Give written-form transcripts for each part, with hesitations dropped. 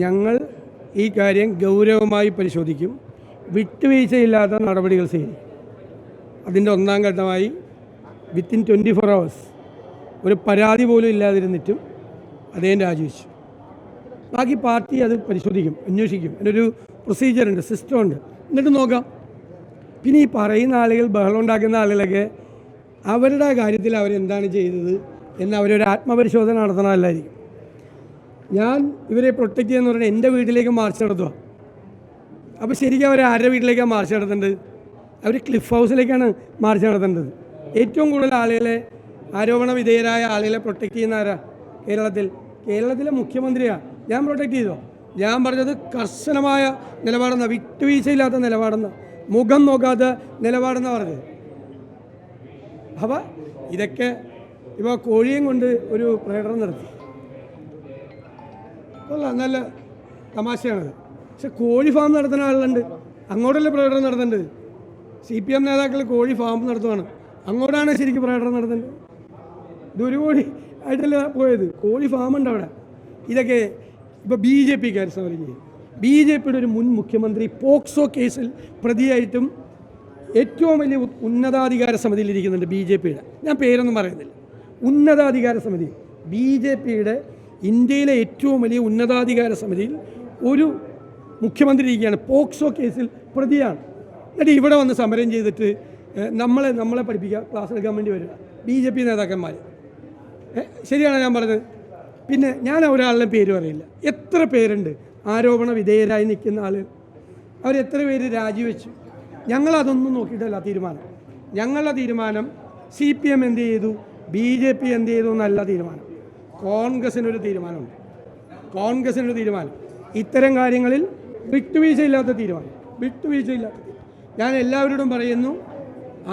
ഞങ്ങൾ ഈ കാര്യം ഗൗരവമായി പരിശോധിക്കും. വിട്ടുവീഴ്ചയില്ലാത്ത നടപടികൾ ചെയ്യും. അതിൻ്റെ ഒന്നാം ഘട്ടമായി വിത്തിൻ 24 hours ഒരു പരാതി പോലും ഇല്ലാതിരുന്നിട്ടും അദ്ദേഹം രാജിവെച്ചു. ബാക്കി പാർട്ടി അത് പരിശോധിക്കും, അന്വേഷിക്കും. അതിനൊരു പ്രൊസീജിയറുണ്ട്, സിസ്റ്റമുണ്ട്. എന്നിട്ട് നോക്കാം. പിന്നെ ഈ പറയുന്ന ആളുകൾ, ബഹളം ഉണ്ടാക്കുന്ന ആളുകളൊക്കെ അവരുടെ കാര്യത്തിൽ അവരെന്താണ് ചെയ്തത് എന്ന് അവരൊരു ആത്മപരിശോധന നടത്തണമല്ലായിരിക്കും. ഞാൻ ഇവരെ പ്രൊട്ടക്റ്റ് ചെയ്യുന്ന പറഞ്ഞാൽ എൻ്റെ വീട്ടിലേക്ക് മാർച്ച് നടത്തുക. അപ്പോൾ ശരിക്കും അവർ ആരുടെ വീട്ടിലേക്കാണ് മാർച്ച് നടത്തേണ്ടത്? അവർ ക്ലിഫ് ഹൗസിലേക്കാണ് മാർച്ച് നടത്തേണ്ടത്. ഏറ്റവും കൂടുതൽ ആളുകളെ, ആരോപണ വിധേയരായ ആളുകളെ പ്രൊട്ടക്റ്റ് ചെയ്യുന്ന ആരാ? കേരളത്തിലെ മുഖ്യമന്ത്രിയാണ്. ഞാൻ പ്രൊട്ടക്റ്റ് ചെയ്തോ? ഞാൻ പറഞ്ഞത് കർശനമായ നിലപാടെന്ന, വിട്ടുവീഴ്ചയില്ലാത്ത നിലപാടെന്ന, മുഖം നോക്കാത്ത നിലപാടെന്നാണ് പറഞ്ഞത്. അപ്പോൾ ഇതൊക്കെ ഇപ്പോൾ കോഴിയും കൊണ്ട് ഒരു പ്രകടനം നടത്തി. കൊള്ളാം, നല്ല തമാശയാണത്. പക്ഷെ കോഴി ഫാം നടത്തുന്ന ആളുണ്ട്, അങ്ങോട്ടല്ലേ പ്രകടനം നടത്തേണ്ടത്? CPM നേതാക്കൾ കോഴി ഫാം നടത്തുവാണ്, അങ്ങോട്ടാണ് ശരിക്കും പ്രകടനം നടത്തേണ്ടത്. ഇത് 1 കോടി ആയിട്ടല്ല പോയത്, കോഴി ഫാമുണ്ട് അവിടെ. ഇതൊക്കെ ഇപ്പോൾ BJPക്കാർ സമരം ചെയ്യും. BJPയുടെ ഒരു മുൻ മുഖ്യമന്ത്രി പോക്സോ കേസിൽ പ്രതിയായിട്ടും ഏറ്റവും വലിയ ഉന്നതാധികാര സമിതിയിൽ ഇരിക്കുന്നുണ്ട് BJPയുടെ. ഞാൻ പേരൊന്നും പറയുന്നില്ല. ഉന്നതാധികാര സമിതി, BJPയുടെ ഇന്ത്യയിലെ ഏറ്റവും വലിയ ഉന്നതാധികാര സമിതിയിൽ ഒരു മുഖ്യമന്ത്രി ഇരിക്കുകയാണ്, പോക്സോ കേസിൽ പ്രതിയാണ്. എന്നിട്ട് ഇവിടെ വന്ന് സമരം ചെയ്തിട്ട് നമ്മളെ പഠിപ്പിക്കുക, ക്ലാസ് എടുക്കാൻ വേണ്ടി വരിക BJP നേതാക്കന്മാർ. ശരിയാണോ ഞാൻ പറഞ്ഞത്? പിന്നെ ഞാൻ ഒരാളുടെ പേര് പറയില്ല. എത്ര പേരുണ്ട് ആരോപണ വിധേയരായി നിൽക്കുന്ന ആളുകൾ? അവരെത്ര പേര് രാജിവെച്ചു? ഞങ്ങളതൊന്നും നോക്കിയിട്ടല്ല തീരുമാനം. ഞങ്ങളുടെ തീരുമാനം CPM എന്ത് ചെയ്തു, BJP എന്ത് ചെയ്തു എന്നല്ല തീരുമാനം. കോൺഗ്രസിനൊരു തീരുമാനമുണ്ട്. കോൺഗ്രസിനൊരു തീരുമാനം, ഇത്തരം കാര്യങ്ങളിൽ വിട്ടുവീഴ്ചയില്ലാത്ത തീരുമാനം. ഞാൻ എല്ലാവരോടും പറയുന്നു,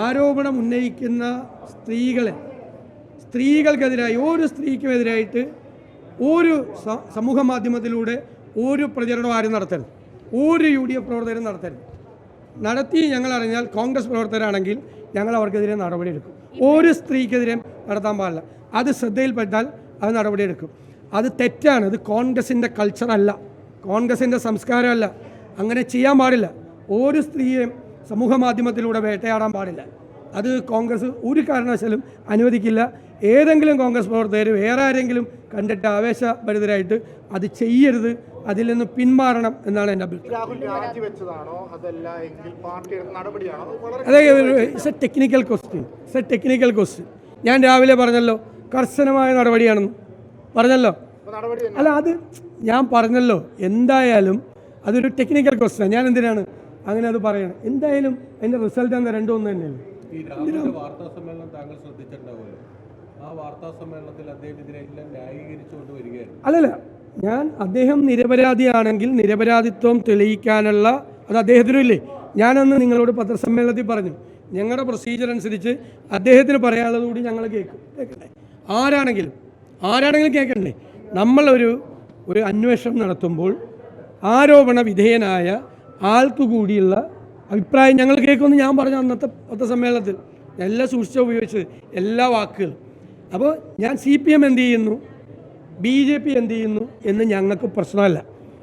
ആരോപണം ഉന്നയിക്കുന്ന സ്ത്രീകൾക്കെതിരായി, ഒരു സ്ത്രീക്കുമെതിരായിട്ട് ഒരു സമൂഹ മാധ്യമത്തിലൂടെ ഒരു പ്രചരണം ആരും നടത്തരുത്. ഒരു UDF പ്രവർത്തകരും നടത്തരുത്. നടത്തി ഞങ്ങൾ അറിഞ്ഞാൽ, കോൺഗ്രസ് പ്രവർത്തകരാണെങ്കിൽ ഞങ്ങൾ അവർക്കെതിരെ നടപടിയെടുക്കും. ഒരു സ്ത്രീക്കെതിരെ നടത്താൻ പാടില്ല. അത് ശ്രദ്ധയിൽപ്പെട്ടാൽ അത് നടപടിയെടുക്കും. അത് തെറ്റാണ്. അത് കോൺഗ്രസിൻ്റെ കൾച്ചറല്ല, കോൺഗ്രസിൻ്റെ സംസ്കാരമല്ല. അങ്ങനെ ചെയ്യാൻ പാടില്ല. ഒരു സ്ത്രീയെയും സമൂഹ മാധ്യമത്തിലൂടെ വേട്ടയാടാൻ പാടില്ല. അത് കോൺഗ്രസ് ഒരു കാരണവശാലും അനുവദിക്കില്ല. ഏതെങ്കിലും കോൺഗ്രസ് പ്രവർത്തകർ വേറെ ആരെങ്കിലും കണ്ടിട്ട് ആവേശഭരിതരായിട്ട് അത് ചെയ്യരുത്, അതിൽ നിന്ന് പിന്മാറണം എന്നാണ് എൻ്റെ അഭിപ്രായം. അതായത് ഇറ്റ്സ് എ ടെക്നിക്കൽ ക്വസ്റ്റ്യൻ. ഞാൻ രാവിലെ പറഞ്ഞല്ലോ, കർശനമായ നടപടിയാണെന്ന് പറഞ്ഞല്ലോ. അല്ല, അത് ഞാൻ പറഞ്ഞല്ലോ. എന്തായാലും അതൊരു ടെക്നിക്കൽ ക്വസ്റ്റ്യൻ. ഞാൻ എന്തിനാണ് അങ്ങനെ അത് പറയണം? എന്തായാലും അതിൻ്റെ റിസൾട്ട് എന്താ, രണ്ടും ഒന്ന് തന്നെയല്ലേ. വാർത്താ സമ്മേളനം താങ്കൾ ശ്രദ്ധിച്ചിട്ടുണ്ടാവുമല്ലോ. ആ വാർത്താ സമ്മേളനത്തിൽ അദ്ദേഹം ഇതിനെല്ലാം ന്യായീകരിച്ചുകൊണ്ട് വരികയായിരുന്നു. അല്ലല്ല, അദ്ദേഹം നിരപരാധിയാണെങ്കിൽ നിരപരാധിത്വം തെളിയിക്കാനുള്ള അത് അദ്ദേഹത്തിനും ഇല്ലേ. ഞാനന്ന് നിങ്ങളോട് പത്രസമ്മേളനത്തിൽ പറഞ്ഞു, ഞങ്ങളുടെ പ്രൊസീജിയർ അനുസരിച്ച് അദ്ദേഹത്തിന് പറയാനുള്ളത് കൂടി ഞങ്ങൾ കേൾക്കണ്ടേ? ആരാണെങ്കിലും കേൾക്കണ്ടേ? നമ്മളൊരു അന്വേഷണം നടത്തുമ്പോൾ ആരോപണ വിധേയനായ ആൾക്ക് കൂടിയുള്ള അഭിപ്രായം ഞങ്ങൾ കേൾക്കുമെന്ന് ഞാൻ പറഞ്ഞു അന്നത്തെ പത്രസമ്മേളനത്തിൽ. എല്ലാം സൂക്ഷിച്ച് ഉപയോഗിച്ച് എല്ലാ വാക്കുകളും. അപ്പോൾ ഞാൻ CPM എന്ത് ചെയ്യുന്നു, BJP എന്ത് ചെയ്യുന്നു എന്ന് ഞങ്ങൾക്ക് പ്രശ്നമല്ല.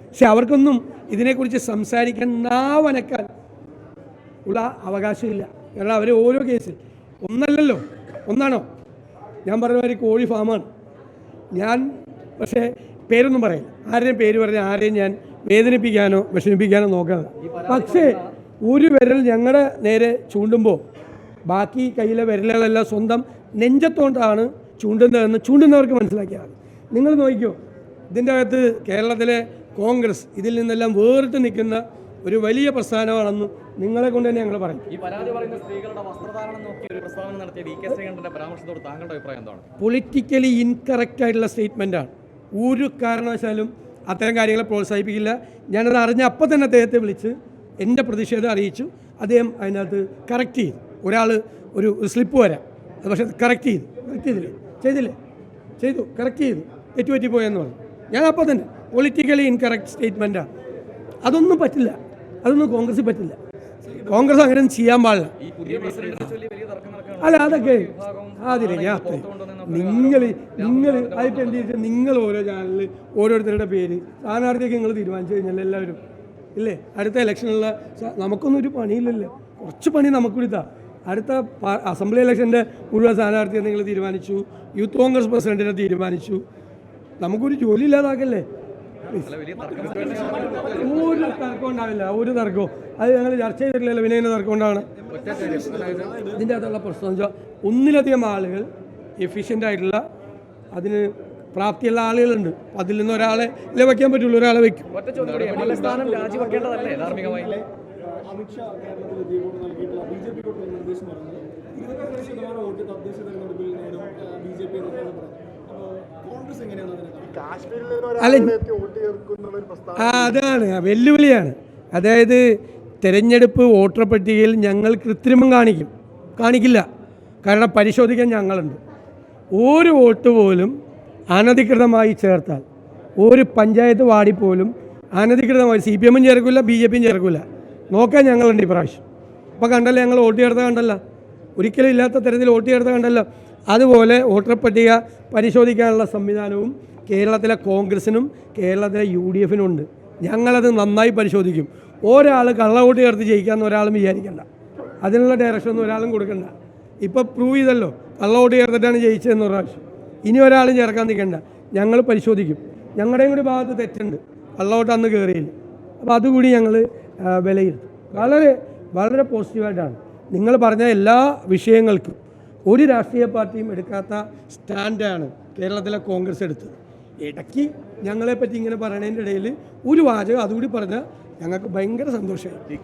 പക്ഷെ അവർക്കൊന്നും ഇതിനെക്കുറിച്ച് സംസാരിക്കാൻ, നാവനക്കാൻ ഉള്ള അവകാശമില്ല. കാരണം അവർ ഓരോ കേസിൽ ഒന്നല്ലല്ലോ, ഒന്നാണോ? ഞാൻ പറഞ്ഞ മാതിരി കോഴി ഫാമാണ് ഞാൻ. പക്ഷേ പേരൊന്നും പറയില്ല. ആരുടെയും പേര് പറഞ്ഞാൽ ആരെയും ഞാൻ വേദനിപ്പിക്കാനോ വിഷമിപ്പിക്കാനോ നോക്കുന്നത്. പക്ഷേ ഒരു വിരൽ ഞങ്ങളുടെ നേരെ ചൂണ്ടുമ്പോൾ ബാക്കി കയ്യിലെ വിരലുകളെല്ലാം സ്വന്തം നെഞ്ചത്തോണ്ടാണ് ചൂണ്ടുന്നതെന്ന് ചൂണ്ടുന്നവർക്ക് മനസ്സിലാക്കിയാൽ നിങ്ങൾ നോക്കിക്കോ. ഇതിൻ്റെ അകത്ത് കേരളത്തിലെ കോൺഗ്രസ് ഇതിൽ നിന്നെല്ലാം വേറിട്ട് നിൽക്കുന്ന ഒരു വലിയ പ്രസ്ഥാനമാണെന്ന് നിങ്ങളെ കൊണ്ട് തന്നെ ഞങ്ങൾ പറയും. ഈ പരാതി പറയുന്ന സ്ത്രീകളുടെ വസ്ത്രധാരണം നോക്കി ഒരു പ്രസ്താവന നടത്തിയ VK ശ്രീകണ്ഠന്റെ പരാമർശത്തോട് താങ്കളുടെ അഭിപ്രായം എന്താണ്? പൊളിറ്റിക്കലി ഇൻകറക്റ്റ് ആയിട്ടുള്ള സ്റ്റേറ്റ്മെൻറ്റാണ്. ഒരു കാരണവശാലും അത്തരം കാര്യങ്ങളെ പ്രോത്സാഹിപ്പിക്കില്ല. ഞാനത് അറിഞ്ഞ അപ്പം തന്നെ അദ്ദേഹത്തെ വിളിച്ച് എൻ്റെ പ്രതിഷേധം അറിയിച്ചു. അദ്ദേഹം അതിനകത്ത് കറക്റ്റ് ചെയ്തു. ഒരാൾ ഒരു സ്ലിപ്പ് വരാം, അത് പക്ഷേ കറക്റ്റ് ചെയ്തു തെറ്റുപറ്റിപ്പോയെന്ന് പറഞ്ഞു. ഞാൻ അപ്പം തന്നെ പൊളിറ്റിക്കലി ഇൻകറക്റ്റ് സ്റ്റേറ്റ്മെൻറ്റാണ്. അതൊന്നും പറ്റില്ല, അതൊന്നും കോൺഗ്രസ്സിൽ പറ്റില്ല. കോൺഗ്രസ് അങ്ങനെ ചെയ്യാൻ പാടില്ല. ഈ പുതിയ പ്രസിഡന്റിനെ ചൊല്ലി വലിയ തർക്കം നടക്കുകയാണ്. അല്ല അതൊക്കെ അതിലെ നിങ്ങൾ അതിപ്പോൾ എന്ത് വെച്ചാൽ നിങ്ങൾ ഓരോ ചാനലിൽ ഓരോരുത്തരുടെ പേര് സ്ഥാനാർത്ഥിയൊക്കെ നിങ്ങൾ തീരുമാനിച്ചു കഴിഞ്ഞാൽ എല്ലാവരും ഇല്ലേ അടുത്ത ഇലക്ഷനുള്ള നമുക്കൊന്നും ഒരു പണിയില്ലല്ലോ, കുറച്ച് പണി നമുക്ക് കൊടുത്താൽ അടുത്ത അസംബ്ലി ഇലക്ഷൻ്റെ മുഴുവൻ സ്ഥാനാർത്ഥിയെ നിങ്ങൾ തീരുമാനിച്ചു, യൂത്ത് കോൺഗ്രസ് പ്രസിഡന്റിനെ തീരുമാനിച്ചു, നമുക്കൊരു ജോലി ഇല്ലാതാക്കല്ലേ. ഒരു തർക്കം ഉണ്ടാവില്ല, ഒരു തർക്കവും അത് ഞങ്ങൾ ചർച്ച ചെയ്തിട്ടില്ലല്ലോ. പിന്നെ ഇതിൻ്റെ തർക്കം ഉണ്ടാണ്. ഇതിൻ്റെ അകത്തുള്ള പ്രശ്നം എന്ന് വെച്ചാൽ ഒന്നിലധികം ആളുകൾ എഫിഷ്യൻ്റ് ആയിട്ടുള്ള അതിന് പ്രാപ്തിയുള്ള ആളുകളുണ്ട്. അതിൽ നിന്ന് ഒരാളെ ഇല്ലേ വയ്ക്കാൻ പറ്റുള്ളൂ, ഒരാളെ വയ്ക്കും. ഒറ്റ ചോദ്യം കൂടി, എംഎൽഎ സ്ഥാനം രാജിവെക്കേണ്ടതല്ലേ ധാർമ്മികമായി? അമിത്ഷാ കേരളത്തിൽ നൽകിയിട്ടുള്ള ബി.ജെ.പി നിർദ്ദേശം പറയുന്നത് 25% വോട്ട് തദ്ദേശ തെരഞ്ഞെടുപ്പിൽ നേടും ബി.ജെ.പി എന്നൊക്കെയാണ് പറയുന്നത്. അപ്പോൾ കോൺഗ്രസ് എങ്ങനെയാണ് അതിനെ അതാണ് വെല്ലുവിളിയാണ്. അതായത് തെരഞ്ഞെടുപ്പ് വോട്ടർ പട്ടികയിൽ ഞങ്ങൾ കൃത്രിമം കാണിക്കില്ല. കാരണം പരിശോധിക്കാൻ ഞങ്ങളുണ്ട്. ഒരു വോട്ട് പോലും അനധികൃതമായി ചേർത്താൽ ഒരു പഞ്ചായത്ത് വാർഡിൽ പോലും അനധികൃതമായി CPM ചേർക്കില്ല, BJP ചേർക്കില്ല. നോക്കാൻ ഞങ്ങളുണ്ട് ഇപ്രാവശ്യം. അപ്പോൾ കണ്ടല്ലോ, ഞങ്ങൾ വോട്ട് ചേർത്ത കണ്ടല്ലോ, ഒരിക്കലും ഇല്ലാത്ത തരത്തിൽ വോട്ട് ചേർത്ത കണ്ടല്ലോ. അതുപോലെ വോട്ടർ പട്ടിക പരിശോധിക്കാനുള്ള സംവിധാനവും കേരളത്തിലെ കോൺഗ്രസിനും കേരളത്തിലെ UDF-നും ഉണ്ട്. ഞങ്ങളത് നന്നായി പരിശോധിക്കും. ഒരാൾ കള്ളവോട്ട് ചേർത്ത് ജയിക്കാമെന്ന് ഒരാളും വിചാരിക്കണ്ട, അതിനുള്ള ഡയറക്ഷനൊന്നും ഒരാളും കൊടുക്കണ്ട. ഇപ്പോൾ പ്രൂവ് ചെയ്തല്ലോ കള്ളവോട്ട് ചേർത്തിട്ടാണ് ജയിച്ചതെന്ന് പ്രാവശ്യം. ഇനി ഒരാളും ചേർക്കാൻ നിൽക്കണ്ട, ഞങ്ങൾ പരിശോധിക്കും. ഞങ്ങളുടെയും കൂടി ഭാഗത്ത് തെറ്റുണ്ട്, കള്ളവോട്ട് അന്ന് കയറിയില്ല. അപ്പോൾ അതുകൂടി ഞങ്ങൾ വിലയിരുത്തും. വളരെ വളരെ പോസിറ്റീവായിട്ടാണ് നിങ്ങൾ പറഞ്ഞ എല്ലാ വിഷയങ്ങൾക്കും ഒരു രാഷ്ട്രീയ പാർട്ടിയും എടുക്കാത്ത സ്റ്റാൻഡാണ് കേരളത്തിലെ കോൺഗ്രസ് എടുത്തത്. ഇടയ്ക്ക് ഞങ്ങളെപ്പറ്റി ഇങ്ങനെ പറയണതിൻ്റെ ഇടയിൽ ഒരു വാചകം അതുകൂടി പറഞ്ഞാൽ ഞങ്ങൾക്ക് ഭയങ്കര സന്തോഷമായി.